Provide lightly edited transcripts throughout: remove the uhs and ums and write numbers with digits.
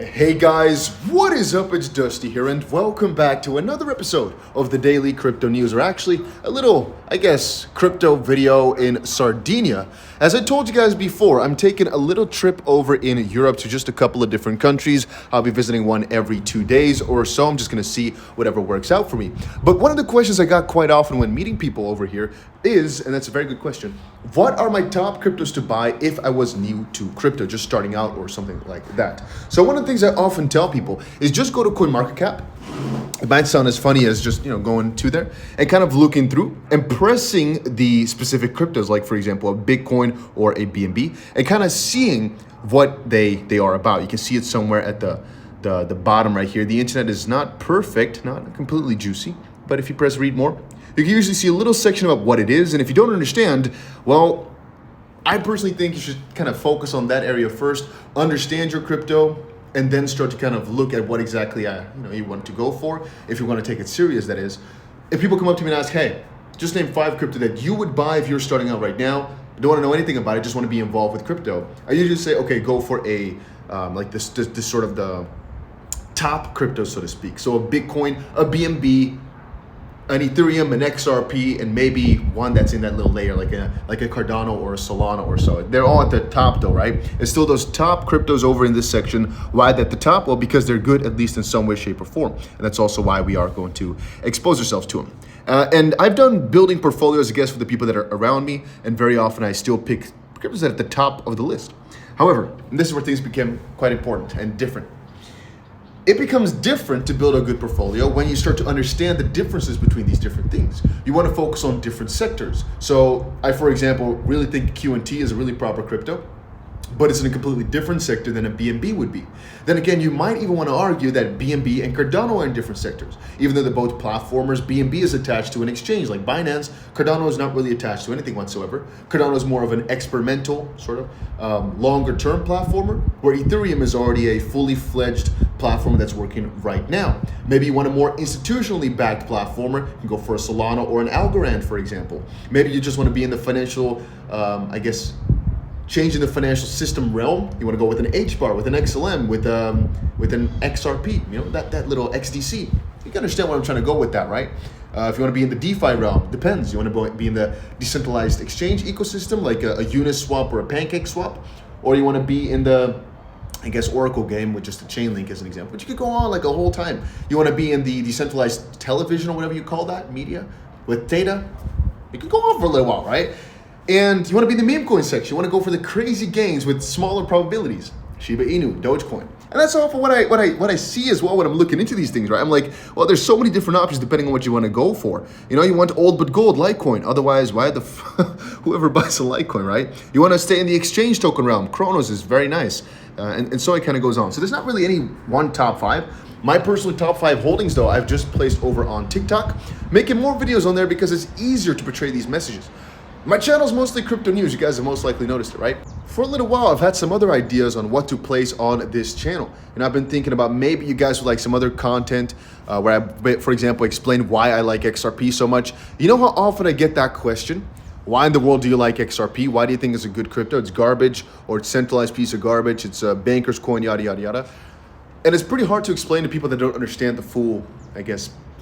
Hey guys, what is up? It's Dusty here and welcome back to another episode of the Daily Crypto News, or actually a little, crypto video in Sardinia. As I told you guys before, I'm taking a little trip over in Europe to just a couple of different countries. I'll be visiting one every 2 days or so. I'm just gonna see whatever works out for me. But one of the questions I got quite often when meeting people over here is, and that's a very good question, what are my top cryptos to buy if I was new to crypto, just starting out or something like that? So one of the things I often tell people is just go to CoinMarketCap. It might sound as funny as just, going to there and kind of looking through and pressing the specific cryptos, like for example, a Bitcoin or a BNB, and kind of seeing what they are about. You can see it somewhere at the bottom right here. The internet is not perfect, not completely juicy, but if you press read more, you can usually see a little section about what it is. And if you don't understand, well, I personally think you should kind of focus on that area first, understand your crypto, and then start to kind of look at what exactly you want to go for, if you want to take it serious, that is. If people come up to me and ask, hey, just name 5 crypto that you would buy if you're starting out right now, don't want to know anything about it, just want to be involved with crypto, I usually say, okay, go for a, this sort of the top crypto, so to speak. So a Bitcoin, a BNB, an Ethereum, an XRP, and maybe one that's in that little layer, like a Cardano or a Solana or so. They're all at the top though, right? It's still those top cryptos over in this section. Why at the top? Well, because they're good, at least in some way, shape, or form. And that's also why we are going to expose ourselves to them. And I've done building portfolios, I guess, for the people that are around me, and very often I still pick cryptos that are at the top of the list. However, and this is where things became quite important and different. It becomes different to build a good portfolio when you start to understand the differences between these different things. You want to focus on different sectors. So I, for example, really think QNT is a really proper crypto, but it's in a completely different sector than a BNB would be. Then again, you might even want to argue that BNB and Cardano are in different sectors. Even though they're both platformers, BNB is attached to an exchange like Binance. Cardano is not really attached to anything whatsoever. Cardano is more of an experimental, sort of longer term platformer, where Ethereum is already a fully fledged platform that's working right now. Maybe you want a more institutionally backed platformer, you can go for a Solana or an Algorand, for example. Maybe you just want to be in the financial, changing the financial system realm. You want to go with an HBAR, with an XLM, with an XRP, that little XDC. You can understand where I'm trying to go with that, right? If you want to be in the DeFi realm, depends. You want to be in the decentralized exchange ecosystem, like a Uniswap or a PancakeSwap, or you want to be in the, Oracle game with just a chain link as an example. But you could go on like a whole time. You want to be in the decentralized television or whatever you call that, media, with data. You could go on for a little while, right? And you want to be in the meme coin section. You want to go for the crazy gains with smaller probabilities. Shiba Inu, Dogecoin. And that's all for what I see as well when I'm looking into these things, right? I'm like, well, there's so many different options depending on what you want to go for. You want old but gold, Litecoin. Otherwise, why the whoever buys a Litecoin, right? You want to stay in the exchange token realm. Chronos is very nice. And so it kind of goes on. So there's not really any one top 5. My personal top 5 holdings, though, I've just placed over on TikTok, making more videos on there because it's easier to portray these messages. My channel is mostly crypto news. You guys have most likely noticed it, right? For a little while, I've had some other ideas on what to place on this channel. And I've been thinking about maybe you guys would like some other content where I, for example, explain why I like XRP so much. You know how often I get that question? Why in the world do you like XRP? Why do you think it's a good crypto? It's garbage, or it's a centralized piece of garbage. It's a banker's coin, yada, yada, yada. And it's pretty hard to explain to people that don't understand the full,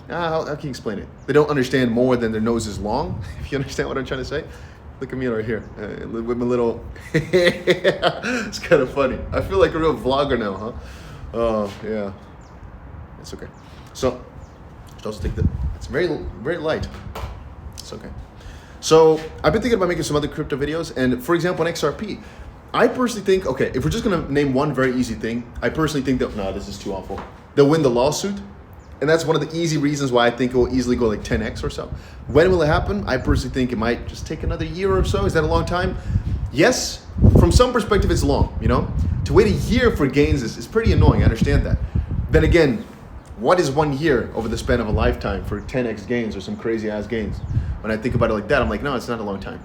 how can you explain it? They don't understand more than their nose is long, if you understand what I'm trying to say. Look at me right here, with my little, it's kind of funny. I feel like a real vlogger now, huh? Oh, yeah, it's okay. So, just also take it's very, very light. It's okay. So, I've been thinking about making some other crypto videos, and for example, on XRP, I personally think, okay, if we're just gonna name one very easy thing, I personally think that, no, this is too awful. They'll win the lawsuit. And that's one of the easy reasons why I think it will easily go like 10x or so. When will it happen? I personally think it might just take another year or so. Is that a long time? Yes, from some perspective it's long, To wait a year for gains is pretty annoying, I understand that. Then again, what is 1 year over the span of a lifetime for 10x gains or some crazy ass gains? When I think about it like that, I'm like, no, it's not a long time.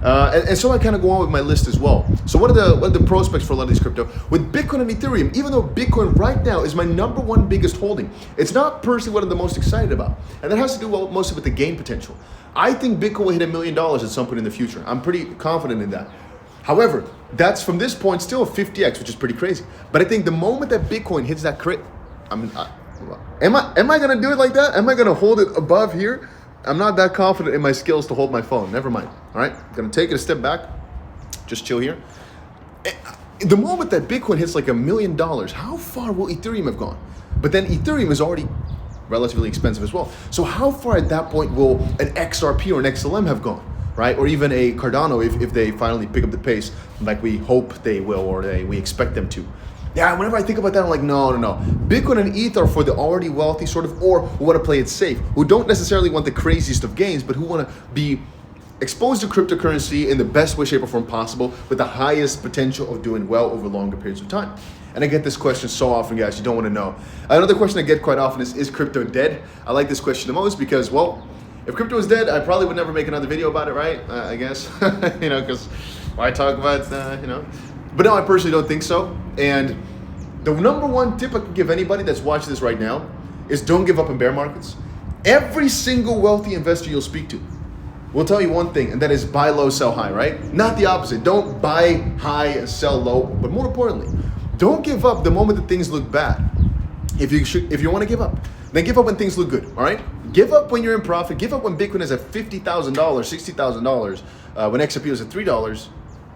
And so I kind of go on with my list as well. So what are the prospects for a lot of these crypto? With Bitcoin and Ethereum, even though Bitcoin right now is my #1 biggest holding, it's not personally what I'm the most excited about. And that has to do mostly with the gain potential. I think Bitcoin will hit $1 million at some point in the future. I'm pretty confident in that. However, That's from this point still a 50x, which is pretty crazy. But I think the moment that Bitcoin hits that am I gonna do it like that? Am I gonna hold it above here? I'm not that confident in my skills to hold my phone. Never mind. All right, I'm gonna take it a step back. Just chill here. The moment that Bitcoin hits like $1 million, how far will Ethereum have gone? But then Ethereum is already relatively expensive as well. So how far at that point will an XRP or an XLM have gone, right? Or even a Cardano if they finally pick up the pace like we hope they will or we expect them to. Yeah, whenever I think about that, I'm like, no. Bitcoin and ETH are for the already wealthy sort of, or who want to play it safe, who don't necessarily want the craziest of gains, but who want to be exposed to cryptocurrency in the best way, shape, or form possible with the highest potential of doing well over longer periods of time. And I get this question so often, guys, you don't want to know. Another question I get quite often is crypto dead? I like this question the most because, well, if crypto is dead, I probably would never make another video about it, right? I guess, because why talk about, But no, I personally don't think so. And the number one tip I can give anybody that's watching this right now is don't give up in bear markets. Every single wealthy investor you'll speak to will tell you one thing, and that is buy low, sell high, right? Not the opposite. Don't buy high and sell low. But more importantly, don't give up the moment that things look bad. If you want to give up, then give up when things look good, all right? Give up when you're in profit. Give up when Bitcoin is at $50,000, $60,000, when XRP is at $3.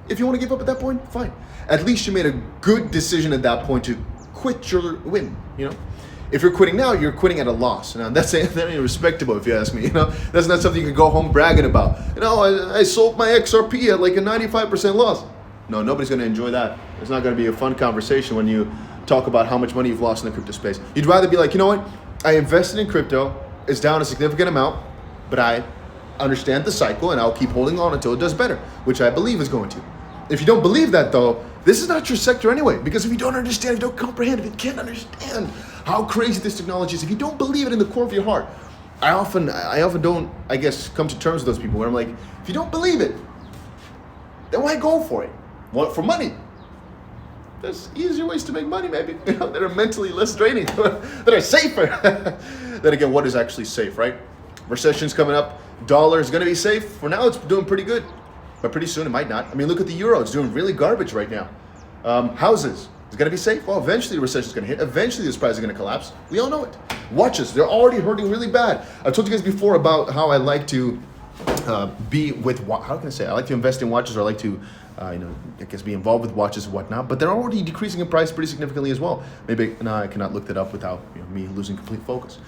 If you want to give up at that point, fine. At least you made a good decision at that point to quit your win, If you're quitting now, you're quitting at a loss. Now that ain't respectable if you ask me, That's not something you can go home bragging about. I sold my XRP at like a 95% loss. No, nobody's going to enjoy that. It's not going to be a fun conversation when you talk about how much money you've lost in the crypto space. You'd rather be like, you know what? I invested in crypto. It's down a significant amount, but I understand the cycle and I'll keep holding on until it does better, which I believe is going to. If you don't believe that though, this is not your sector anyway, because if you don't understand, if you don't comprehend, if you can't understand how crazy this technology is, if you don't believe it in the core of your heart, I often don't, I guess, come to terms with those people where I'm like, if you don't believe it, then why go for it? What, for money? There's easier ways to make money, maybe, that are mentally less draining, that are safer. Then again, what is actually safe, right? Recession's coming up. Dollar is going to be safe. For now, it's doing pretty good. But pretty soon, it might not. I mean, look at the euro. It's doing really garbage right now. Houses. Is it going to be safe? Well, eventually the recession is going to hit. Eventually this price is going to collapse. We all know it. Watches. They're already hurting really bad. I told you guys before about how I like to be with, how can I say? I like to invest in watches, or I like to, I guess be involved with watches and whatnot. But they're already decreasing in price pretty significantly as well. Maybe I cannot look that up without me losing complete focus.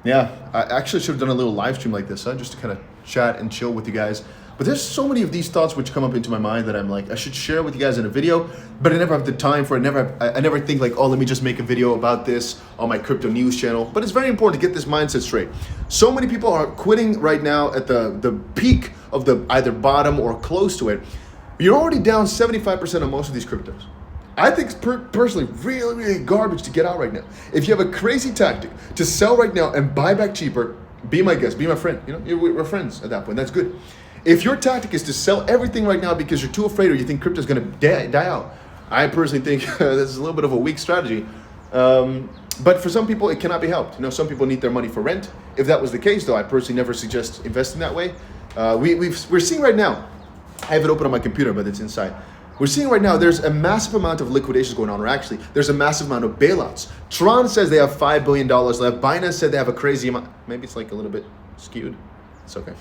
Yeah, I actually should have done a little live stream like this, just to kind of chat and chill with you guys. But there's so many of these thoughts which come up into my mind that I'm like, I should share with you guys in a video, but I never have the time for it. I never think like, oh, let me just make a video about this on my crypto news channel. But it's very important to get this mindset straight. So many people are quitting right now at the peak of the either bottom or close to it. You're already down 75% on most of these cryptos. I think it's personally really, really garbage to get out right now. If you have a crazy tactic to sell right now and buy back cheaper, be my guest, be my friend. We're friends at that point. That's good. If your tactic is to sell everything right now because you're too afraid or you think crypto is going to die out, I personally think this is a little bit of a weak strategy. But for some people, it cannot be helped. Some people need their money for rent. If that was the case, though, I personally never suggest investing that way. We're seeing right now, I have it open on my computer, but it's inside. We're seeing right now there's a massive amount of liquidations going on, or actually there's a massive amount of bailouts. Tron says they have $5 billion left. Binance said they have a crazy amount. Maybe it's like a little bit skewed. It's okay.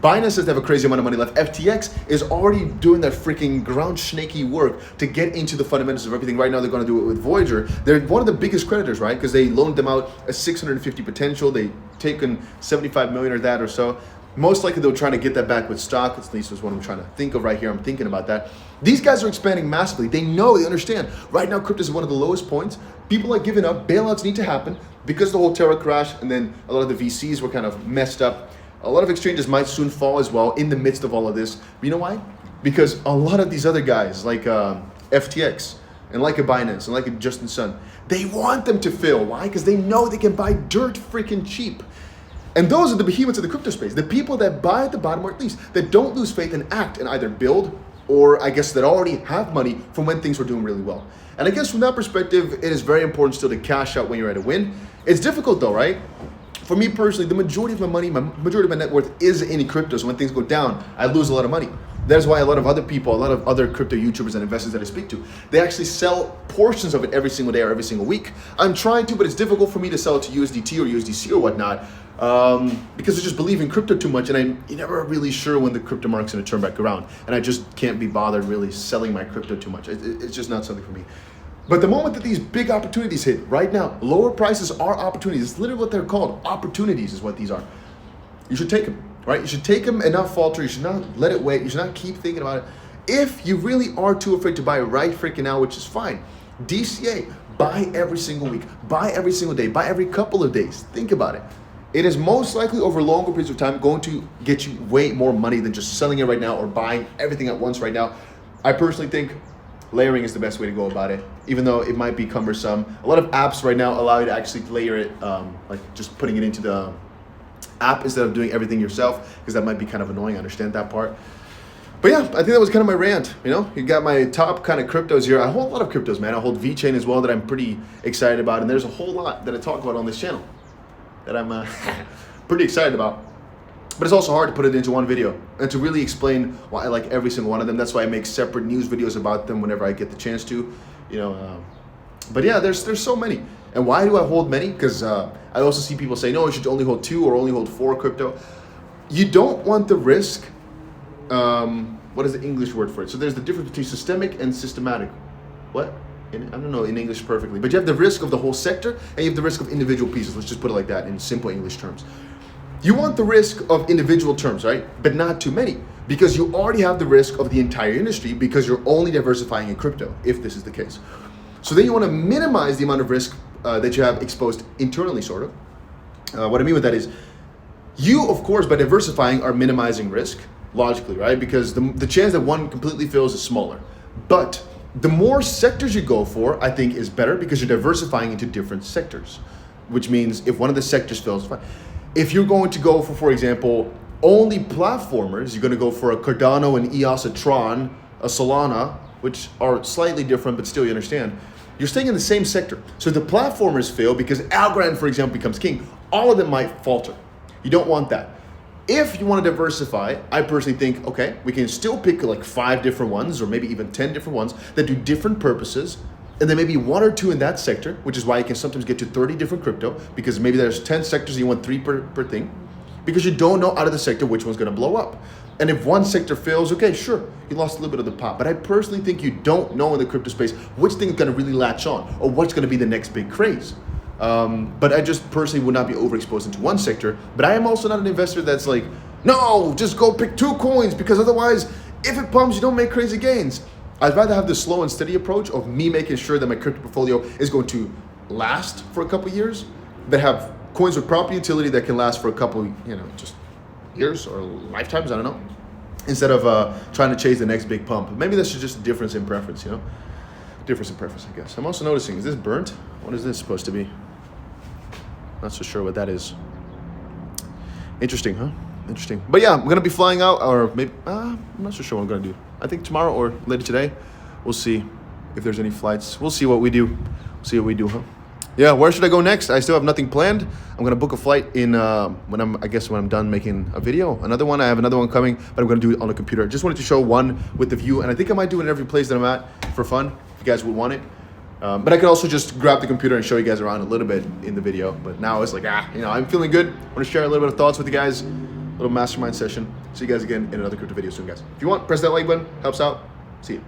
Binance says they have a crazy amount of money left. FTX is already doing their freaking ground snaky work to get into the fundamentals of everything. Right now, they're going to do it with Voyager. They're one of the biggest creditors, right? Because they loaned them out a 650 potential. They taken 75 million or that or so. Most likely, they'll try to get that back with stock. At least is what I'm trying to think of right here. I'm thinking about that. These guys are expanding massively. They know, they understand. Right now, crypto is one of the lowest points. People are giving up. Bailouts need to happen because the whole Terra crash, and then a lot of the VCs were kind of messed up. A lot of exchanges might soon fall as well in the midst of all of this. But you know why? Because a lot of these other guys, like FTX, and like a Binance, and like a Justin Sun, they want them to fail. Why? Because they know they can buy dirt freaking cheap. And those are the behemoths of the crypto space. The people that buy at the bottom, or at least that don't lose faith and act and either build, or I guess that already have money from when things were doing really well. And I guess from that perspective, it is very important still to cash out when you're at a win. It's difficult though, right? For me personally, the majority of my money, majority of my net worth is in crypto. So when things go down, I lose a lot of money. That's why a lot of other people, a lot of other crypto YouTubers and investors that I speak to, they actually sell portions of it every single day or every single week. I'm trying to, but it's difficult for me to sell it to USDT or USDC or whatnot, because I just believe in crypto too much, and I'm never really sure when the crypto market's going to turn back around, and I just can't be bothered really selling my crypto too much. It's just not something for me. But the moment that these big opportunities hit, right now, lower prices are opportunities. It's literally what they're called. Opportunities is what these are. You should take them, right? You should take them and not falter. You should not let it wait. You should not keep thinking about it. If you really are too afraid to buy right freaking now, which is fine, DCA, buy every single week, buy every single day, buy every couple of days. Think about it. It is most likely over longer periods of time going to get you way more money than just selling it right now or buying everything at once right now. I personally think layering is the best way to go about it, even though it might be cumbersome. A lot of apps right now allow you to actually layer it, like just putting it into the app instead of doing everything yourself, because that might be kind of annoying. I understand that part. But yeah, I think that was kind of my rant. You know, you got my top kind of cryptos here. I hold a lot of cryptos, man. I hold VeChain as well that I'm pretty excited about, and there's a whole lot that I talk about on this channel that I'm pretty excited about. But it's also hard to put it into one video and to really explain why I like every single one of them. That's why I make separate news videos about them whenever I get the chance to, you know. But yeah, there's so many. And why do I hold many? Because I also see people say, no, you should only hold 2 or only hold 4 crypto. You don't want the risk. What is the English word for it? So there's the difference between systemic and systematic. What? I don't know in English perfectly. But you have the risk of the whole sector and you have the risk of individual pieces. Let's just put it like that in simple English terms. You want the risk of individual terms, right? But not too many, because you already have the risk of the entire industry because you're only diversifying in crypto, if this is the case. So then you want to minimize the amount of risk that you have exposed internally, sort of. What I mean with that is, you, of course, by diversifying are minimizing risk, logically, right? Because the chance that one completely fails is smaller. But the more sectors you go for, I think is better because you're diversifying into different sectors, which means if one of the sectors fails, fine. If you're going to go for example, only platformers, you're going to go for a Cardano, an EOS, a Tron, a Solana, which are slightly different, but still you understand. You're staying in the same sector. So if the platformers fail because Algorand, for example, becomes king, all of them might falter. You don't want that. If you want to diversify, I personally think, okay, we can still pick like 5 different ones or maybe even 10 different ones that do different purposes. And then maybe 1 or 2 in that sector, which is why you can sometimes get to 30 different crypto, because maybe there's 10 sectors and you want 3 per thing, because you don't know out of the sector which one's gonna blow up. And if one sector fails, okay, sure, you lost a little bit of the pot. But I personally think you don't know in the crypto space which thing is gonna really latch on or what's gonna be the next big craze. But I just personally would not be overexposed into one sector. But I am also not an investor that's like, no, just go pick 2 coins because otherwise, if it pumps, you don't make crazy gains. I'd rather have the slow and steady approach of me making sure that my crypto portfolio is going to last for a couple of years, that have coins with proper utility that can last for a couple, just years or lifetimes, I don't know, instead of trying to chase the next big pump. Maybe that's just a difference in preference, difference in preference, I guess. I'm also noticing, is this burnt? What is this supposed to be? Not so sure what that is. Interesting, huh? Interesting. But yeah, I'm going to be flying out, or maybe, I'm not so sure what I'm going to do. I think tomorrow or later today, we'll see if there's any flights. We'll see what we do. See what we do, huh? Yeah, where should I go next? I still have nothing planned. I'm going to book a flight in when I'm done making a video. Another one, I have another one coming, but I'm going to do it on the computer. Just wanted to show one with the view, and I think I might do it in every place that I'm at for fun, if you guys would want it. But I could also just grab the computer and show you guys around a little bit in the video. But now it's like, I'm feeling good. I want to share a little bit of thoughts with you guys. Little mastermind session. See you guys again in another crypto video soon, guys. If you want, press that like button. Helps out. See you.